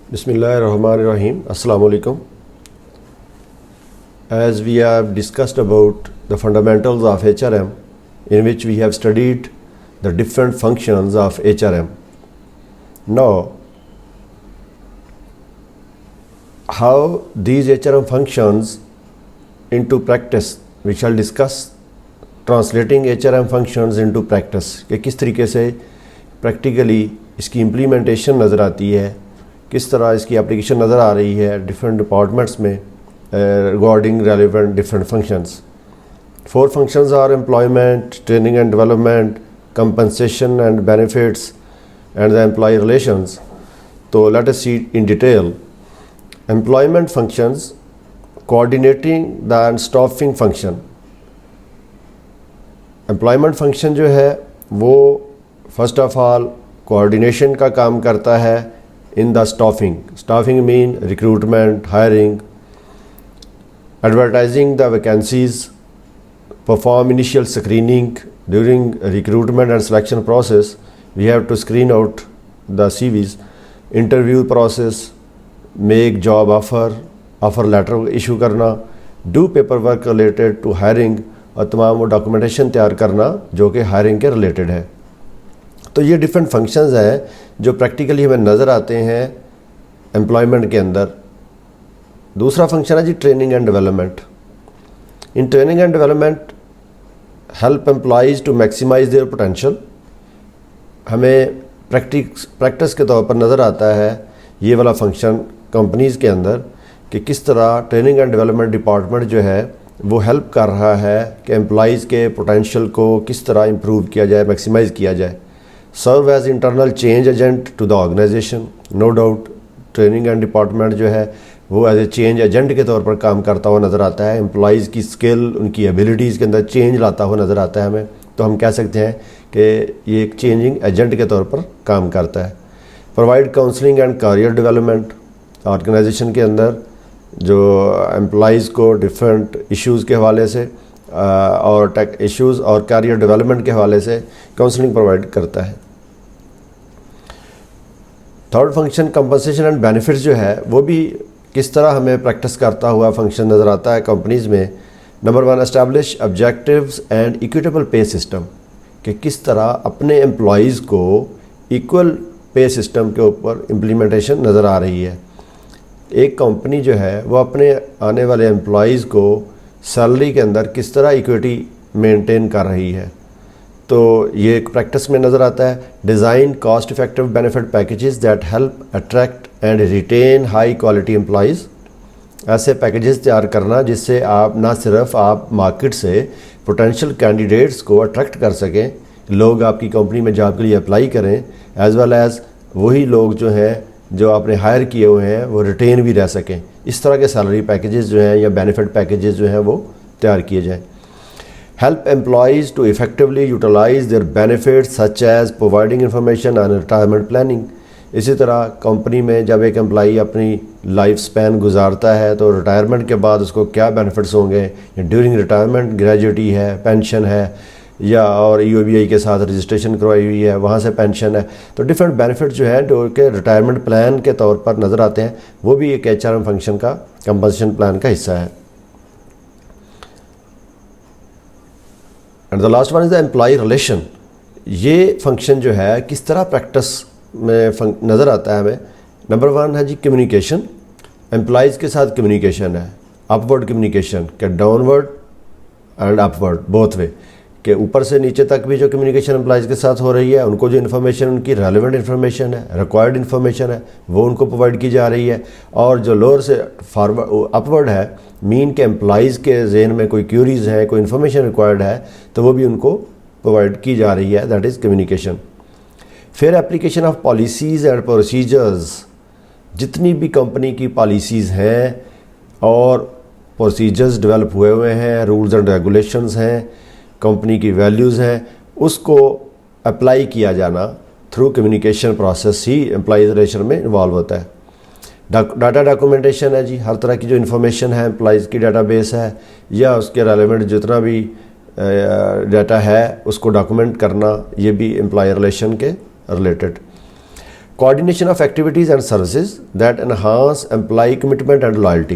Bismillahirrahmanirrahim. Assalamu alaikum. As we have discussed about the fundamentals of HRM, in which we have studied the different functions of HRM. Now, how these HRM functions into practice, we shall discuss translating HRM functions into practice کہ کس طریقے سے practically اس کی implementation نظر آتی ہے, کس طرح اس کی اپلیکیشن نظر آ رہی ہے ڈفرینٹ ڈپارٹمنٹس میں regarding relevant different functions. 4 functions are employment, training and development, compensation and benefits, and the employee relations. So let us see in detail. Employment functions, coordinating the and staffing function. Employment function جو ہے وہ first of all coordination کا کام کرتا ہے in the staffing. Staffing mean recruitment, hiring, advertising the vacancies, perform initial screening. During recruitment and selection process, we have to screen out the CVs, interview process, make job offer letter issue کرنا, do paperwork related to hiring, اور تمام وہ documentation تیار کرنا جو کہ hiring کے related ہے. تو یہ ڈفرینٹ فنکشنز ہیں جو پریکٹیکلی ہمیں نظر آتے ہیں امپلائمنٹ کے اندر. دوسرا فنکشن ہے جی training and development. In training and development help employees to maximise their potential. ہمیں پریکٹس کے طور پر نظر آتا ہے یہ والا فنکشن کمپنیز کے اندر کہ کس طرح ٹریننگ اینڈ ڈیولپمنٹ ڈپارٹمنٹ جو ہے وہ ہیلپ کر رہا ہے کہ امپلائیز کے پوٹینشیل کو کس طرح امپروو کیا جائے, میکسیمائز کیا جائے. Serve as internal change agent to the organization. No doubt training and department جو ہے وہ ایز اے چینج ایجنٹ کے طور پر کام کرتا ہوا نظر آتا ہے. امپلائیز کی اسکل, ان کی ایبیلٹیز کے اندر چینج لاتا ہوا نظر آتا ہے ہمیں. تو ہم کہہ سکتے ہیں کہ یہ ایک چینجنگ ایجنٹ کے طور پر کام کرتا ہے. Provide counselling and career development. Organization کے اندر جو امپلائیز کو ڈفرینٹ ایشوز کے حوالے سے اور ٹیک ایشوز اور کیریئر ڈیولپمنٹ کے حوالے سے کاؤنسلنگ پرووائڈ کرتا ہے. Third function compensation and benefits جو ہے وہ بھی کس طرح ہمیں پریکٹس کرتا ہوا فنکشن نظر آتا ہے کمپنیز میں. Number 1 establish objectives and equitable pay system. کہ کس طرح اپنے امپلائیز کو ایکول پے سسٹم کے اوپر امپلیمنٹیشن نظر آ رہی ہے. ایک کمپنی جو ہے وہ اپنے آنے والے امپلائیز کو سیلری کے اندر کس طرح ایکویٹی مینٹین کر رہی ہے. تو یہ ایک پریکٹس میں نظر آتا ہے. Design cost effective benefit packages that help attract and retain high quality employees. ایسے پیکیجز تیار کرنا جس سے آپ نہ صرف آپ مارکیٹ سے پوٹینشیل کینڈیڈیٹس کو اٹریکٹ کر سکیں, لوگ آپ کی کمپنی میں جاب کے لیے اپلائی کریں, ایز ویل ایز وہی لوگ جو ہیں جو آپ نے ہائر کیے ہوئے ہیں وہ ریٹین بھی رہ سکیں. اس طرح کے سیلری پیکیجز جو ہیں یا بینیفٹ پیکیجز جو ہیں وہ تیار کیے جائیں. Help employees to effectively utilize their benefits such as providing information on retirement planning. اسی طرح کمپنی میں جب ایک امپلائی اپنی لائف سپین گزارتا ہے تو ریٹائرمنٹ کے بعد اس کو کیا بینیفٹس ہوں گے, ڈیورنگ ریٹائرمنٹ گریجویٹی ہے, پینشن ہے, یا اور ای او بی آئی کے ساتھ رجسٹریشن کروائی ہوئی ہے وہاں سے پینشن ہے. تو ڈفرینٹ بینیفٹ جو ہیں جو کہ ریٹائرمنٹ پلان کے طور پر نظر آتے ہیں وہ بھی ایک ایچ آر ایم فنکشن کا کمپنسیشن پلان کا حصہ ہے. And the last one is the employee relation. یہ فنکشن جو ہے کس طرح پریکٹس میں نظر آتا ہے ہمیں. نمبر 1 ہے جی کمیونیکیشن. امپلائیز کے ساتھ کمیونیکیشن ہے, اپ ورڈ کمیونیکیشن کہ down word and up word both way, کہ اوپر سے نیچے تک بھی جو کمیونیکیشن امپلائیز کے ساتھ ہو رہی ہے ان کو جو انفارمیشن ان کی ریلیونٹ انفارمیشن ہے, ریکوائرڈ انفارمیشن ہے وہ ان کو پرووائڈ کی جا رہی ہے. اور جو لوور سے فارورڈ اپورڈ ہے مین کے امپلائیز کے ذہن میں کوئی کیوریز ہیں, کوئی انفارمیشن ریکوائرڈ ہے تو وہ بھی ان کو پرووائڈ کی جا رہی ہے. That is communication. پھر application of policies and procedures. جتنی بھی کمپنی کی پالیسیز ہیں اور پروسیجرز ڈیولپ ہوئے ہیں, رولز اینڈ ریگولیشنز ہیں, کمپنی کی ویلیوز ہیں, اس کو اپلائی کیا جانا تھرو کمیونیکیشن پروسیس ہی امپلائیز ریلیشن میں انوالو ہوتا ہے. ڈاٹا ڈاکومنٹیشن ہے جی, ہر طرح کی جو انفارمیشن ہے امپلائیز کی ڈیٹا بیس ہے یا اس کے ریلیونٹ جتنا بھی ڈیٹا ہے اس کو ڈاکومنٹ کرنا, یہ بھی امپلائی ریلیشن کے related. coordination of activities and services that enhance employee commitment and loyalty.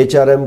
HRM